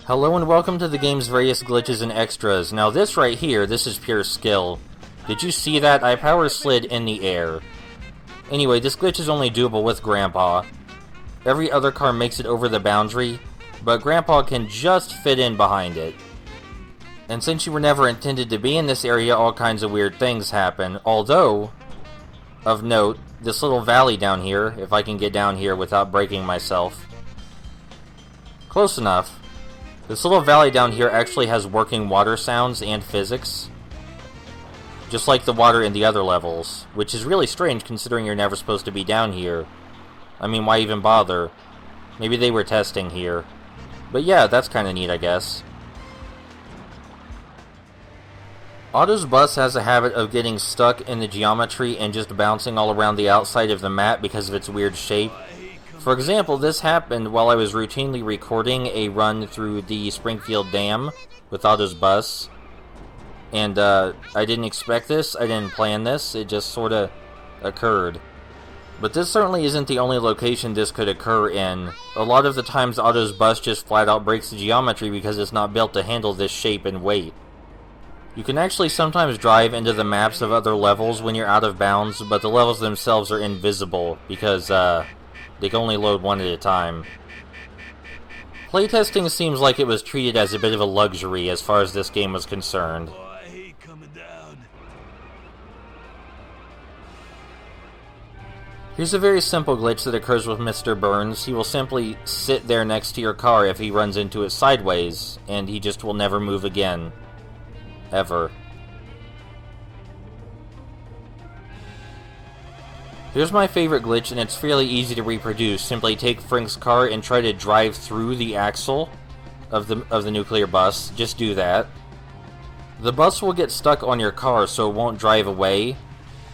Hello and welcome to the game's various glitches and extras. Now this right here, this is pure skill. Did you see that? I power slid in the air. Anyway, this glitch is only doable with Grandpa. Every other car makes it over the boundary, but Grandpa can just fit in behind it. And since you were never intended to be in this area, all kinds of weird things happen. Although, of note, this little valley down here, if I can get down here without breaking myself. Close enough. This little valley down here actually has working water sounds and physics. Just like the water in the other levels, which is really strange considering you're never supposed to be down here. I mean, why even bother? Maybe they were testing here. But yeah, that's kinda neat, I guess. Otto's bus has a habit of getting stuck in the geometry and just bouncing all around the outside of the map because of its weird shape. For example, this happened while I was routinely recording a run through the Springfield Dam with Otto's bus. And I didn't expect this, I didn't plan this, it just sorta occurred. But this certainly isn't the only location this could occur in. A lot of the times Otto's bus just flat out breaks the geometry because it's not built to handle this shape and weight. You can actually sometimes drive into the maps of other levels when you're out of bounds, but the levels themselves are invisible because they can only load one at a time. Playtesting seems like it was treated as a bit of a luxury as far as this game was concerned. I hate coming down. Here's a very simple glitch that occurs with Mr. Burns. He will simply sit there next to your car if he runs into it sideways, and he just will never move again. Ever. Here's my favorite glitch, and it's fairly easy to reproduce. Simply take Frank's car and try to drive through the axle of the nuclear bus. Just do that. The bus will get stuck on your car, so it won't drive away,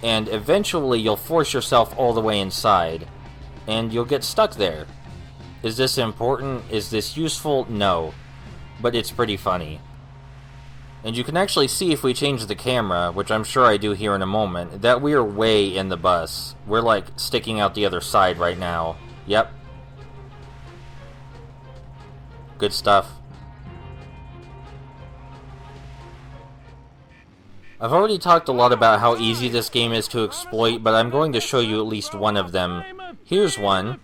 and eventually you'll force yourself all the way inside, and you'll get stuck there. Is this important? Is this useful? No. But it's pretty funny. And you can actually see if we change the camera, which I'm sure I do here in a moment, that we are way in the bus. We're like sticking out the other side right now. Yep. Good stuff. I've already talked a lot about how easy this game is to exploit, but I'm going to show you at least one of them. Here's one.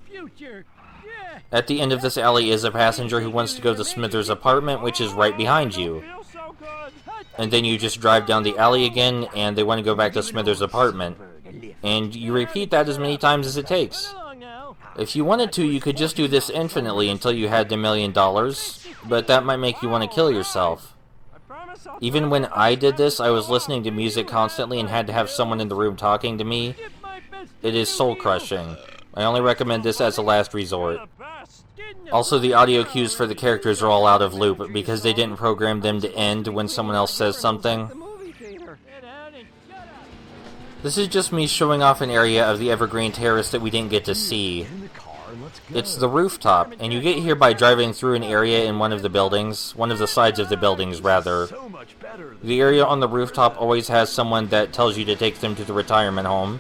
At the end of this alley is a passenger who wants to go to Smithers' apartment, which is right behind you. And then you just drive down the alley again, and they want to go back to Smithers' apartment. And you repeat that as many times as it takes. If you wanted to, you could just do this infinitely until you had the $1 million, but that might make you want to kill yourself. Even when I did this, I was listening to music constantly and had to have someone in the room talking to me. It is soul-crushing. I only recommend this as a last resort. Also, the audio cues for the characters are all out of loop because they didn't program them to end when someone else says something. This is just me showing off an area of the Evergreen Terrace that we didn't get to see. It's the rooftop, and you get here by driving through an area in one of the buildings, one of the sides of the buildings, rather. The area on the rooftop always has someone that tells you to take them to the retirement home.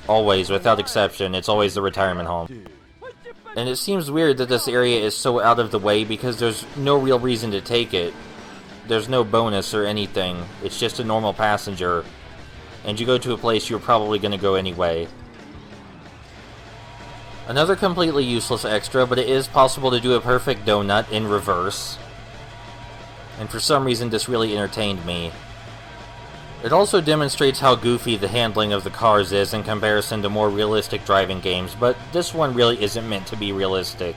Always, without exception, it's always the retirement home. And it seems weird that this area is so out of the way because there's no real reason to take it. There's no bonus or anything. It's just a normal passenger. And you go to a place you're probably going to go anyway. Another completely useless extra, but it is possible to do a perfect donut in reverse. And for some reason this really entertained me. It also demonstrates how goofy the handling of the cars is in comparison to more realistic driving games, but this one really isn't meant to be realistic.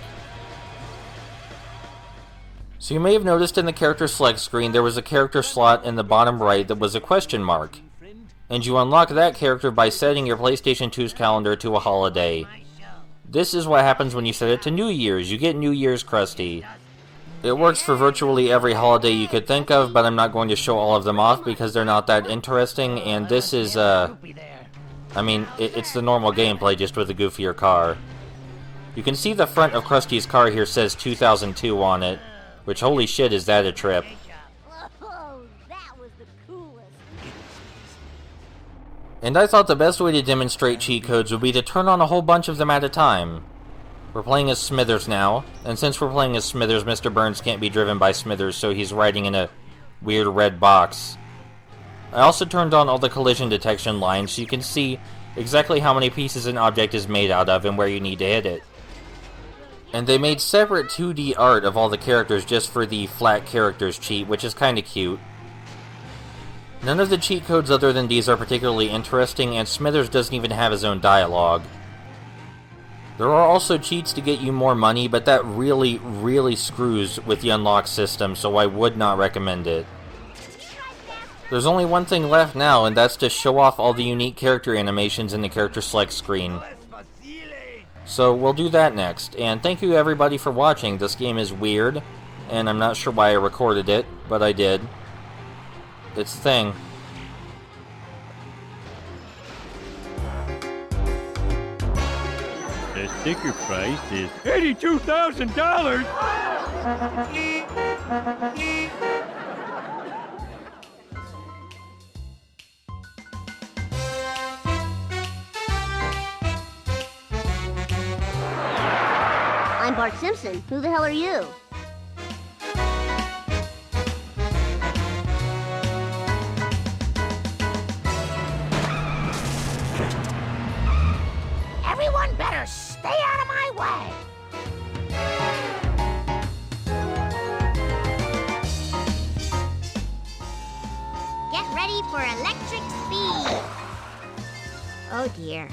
So you may have noticed in the character select screen there was a character slot in the bottom right that was a question mark. And you unlock that character by setting your PlayStation 2's calendar to a holiday. This is what happens when you set it to New Year's. You get New Year's Krusty. It works for virtually every holiday you could think of, but I'm not going to show all of them off because they're not that interesting, and this is, I mean, it's the normal gameplay just with a goofier car. You can see the front of Krusty's car here says 2002 on it, which holy shit is that a trip. And I thought the best way to demonstrate cheat codes would be to turn on a whole bunch of them at a time. We're playing as Smithers now, and since we're playing as Smithers, Mr. Burns can't be driven by Smithers, so he's riding in a weird red box. I also turned on all the collision detection lines so you can see exactly how many pieces an object is made out of and where you need to hit it. And they made separate 2D art of all the characters just for the flat characters cheat, which is kinda cute. None of the cheat codes other than these are particularly interesting, and Smithers doesn't even have his own dialogue. There are also cheats to get you more money, but that really, really screws with the unlock system, so I would not recommend it. There's only one thing left now, and that's to show off all the unique character animations in the character select screen. So we'll do that next, and thank you everybody for watching. This game is weird, and I'm not sure why I recorded it, but I did. It's a thing. The sticker price is $82,000! I'm Bart Simpson. Who the hell are you? Everyone better stay out of my way! Get ready for electric speed. Oh dear.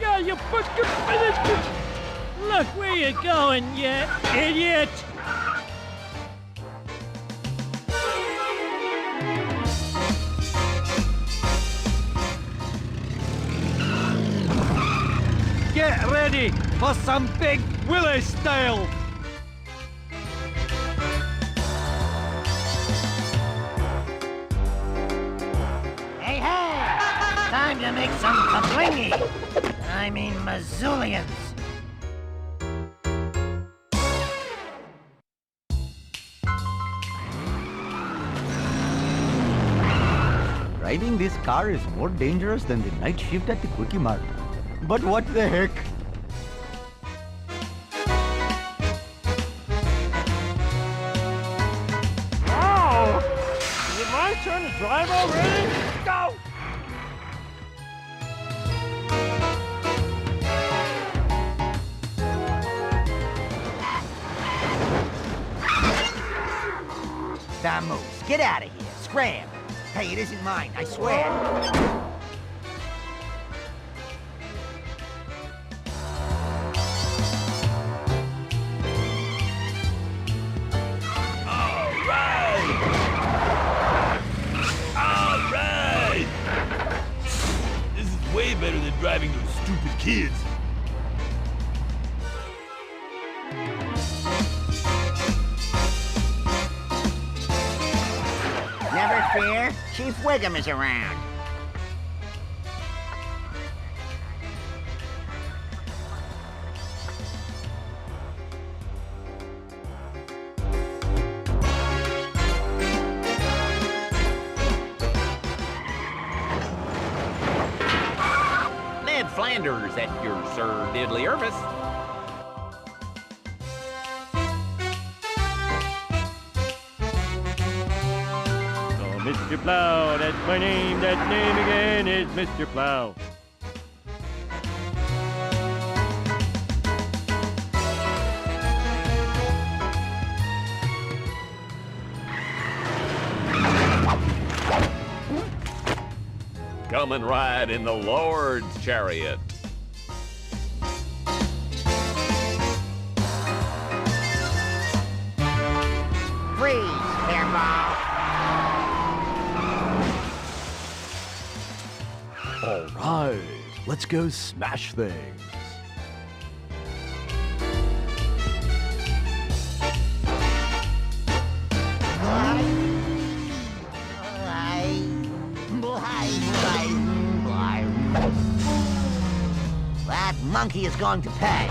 Yeah, you fucking finished. Look, where you going, you idiot? Get ready for some big Willie style. Hey, hey! Time to make some kablingy! I mean, mazillions! Driving this car is more dangerous than the night shift at the Quickie Mart. But what the heck? Oh! Is it my turn to drive already? Go! Vamoose, get out of here! Scram! Hey, it isn't mine, I swear! Alright! This is way better than driving those stupid kids. Never fear, Chief Wiggum is around. Ned Flanders at your Sir Diddley Irvis. Mr. Plow, that's my name. That name again is Mr. Plow. Come and ride in the Lord's chariot. Freeze, hairball! All right, let's go smash things. That monkey is going to pay.